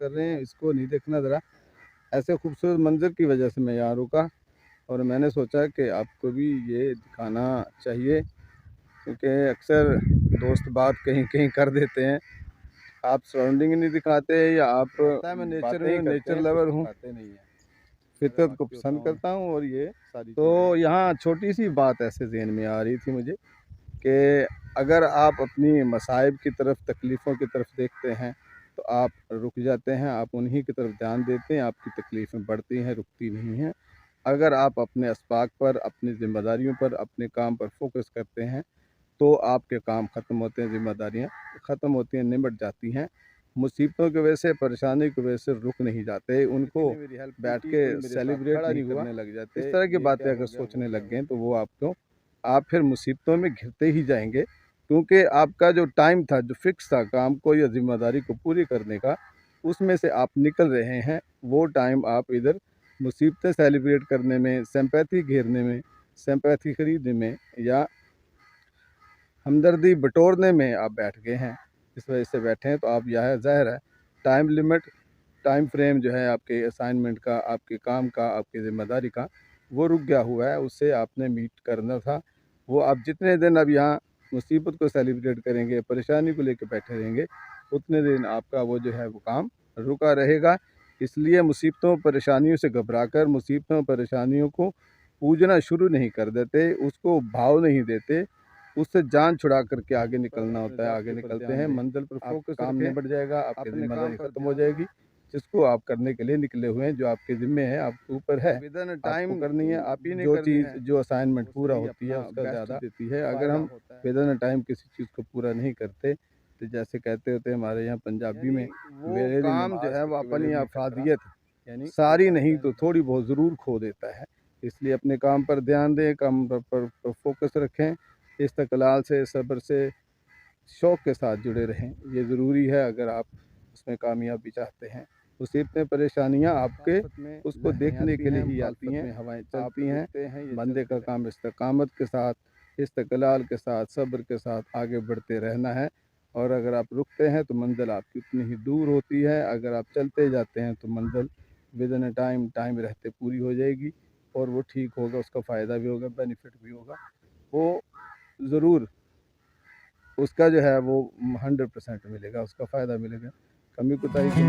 कर रहे हैं, इसको नहीं देखना ज़रा। ऐसे खूबसूरत मंज़र की वजह से मैं यहाँ रुका और मैंने सोचा कि आपको भी ये दिखाना चाहिए, क्योंकि अक्सर दोस्त बात कहीं कहीं कर देते हैं, आप सराउंडिंग नहीं दिखाते या आप मैं नेचर लवर हूँ, फितरत को पसंद करता हूँ। और ये तो यहाँ छोटी सी बात ऐसे ज़हन में आ रही थी मुझे कि अगर आप अपनी मसाइब की तरफ, तकलीफ़ों की तरफ देखते हैं तो आप रुक जाते हैं, आप उन्हीं की तरफ ध्यान देते हैं, आपकी तकलीफ़ें बढ़ती हैं, रुकती नहीं हैं। अगर आप अपने अस्बाक पर, अपनी ज़िम्मेदारियों पर, अपने काम पर फोकस करते हैं तो आपके काम ख़त्म होते हैं, ज़िम्मेदारियाँ ख़त्म होती हैं, निमट जाती हैं। मुसीबतों की वजह से, परेशानी की वजह से रुक नहीं जाते, उनको बैठ के सेलिब्रेट नहीं करने लग जाते। इस तरह की बातें अगर सोचने लग गए तो वो आप फिर मुसीबतों में घिरते ही जाएंगे, क्योंकि आपका जो टाइम था, जो फिक्स था काम को या ज़िम्मेदारी को पूरी करने का, उसमें से आप निकल रहे हैं। वो टाइम आप इधर मुसीबतें सेलिब्रेट करने में, सिंपैथी घेरने में, सिंपैथी खरीदने में या हमदर्दी बटोरने में आप बैठ गए हैं। इस वजह से बैठे हैं। तो आप यह ज़ाहिर है टाइम लिमिट, टाइम फ्रेम जो है आपके असाइनमेंट का, आपके काम का, आपकी ज़िम्मेदारी का, वो रुक गया हुआ है, उससे आपने मीट करना था। वो आप जितने दिन अब यहाँ मुसीबत को सेलिब्रेट करेंगे, परेशानी को लेकर बैठे रहेंगे, उतने दिन आपका वो जो है वो काम रुका रहेगा। इसलिए मुसीबतों परेशानियों से घबराकर मुसीबतों परेशानियों को पूजना शुरू नहीं कर देते, उसको भाव नहीं देते, उससे जान छुड़ा करके आगे निकलना होता है। आगे निकलते हैं, मंजिल पर फोकस, काम निबट जाएगा, आपकी जिम्मेदारी खत्म हो जाएगी जिसको आप करने के लिए निकले हुए हैं, जो आपके जिम्मे है, आपके ऊपर है, विदिन टाइम करनी है। आप ही जो चीज़, जो असाइनमेंट पूरा होती है उसका ज़्यादा देती है। अगर हम विदिन टाइम किसी चीज़ को पूरा नहीं करते तो जैसे कहते होते हैं हमारे यहाँ पंजाबी में, मेरे काम जो है वो अपनी अफादियत यानी सारी नहीं तो थोड़ी बहुत ज़रूर खो देता है। इसलिए अपने काम पर ध्यान दें, काम पर फोकस रखें, इस्तक़लाल से, सब्र से, शौक़ के साथ जुड़े रहें। ये ज़रूरी है अगर आप उसमें कामयाबी चाहते हैं। मुसीबतें परेशानियाँ आपके उसको देखने के लिए ही आती हैं, हवाएं चलती हैं। बंदे का काम इस्तकामत के साथ, इस्तक़लाल के साथ, सब्र के साथ आगे बढ़ते रहना है। और अगर आप रुकते हैं तो मंजिल आपकी उतनी ही दूर होती है। अगर आप चलते जाते हैं तो मंजिल विदिन टाइम रहते पूरी हो जाएगी और वो ठीक होगा, उसका फ़ायदा भी होगा, बेनिफिट भी होगा। वो ज़रूर उसका जो है वो 100% मिलेगा, उसका फ़ायदा मिलेगा। कमी कोताही की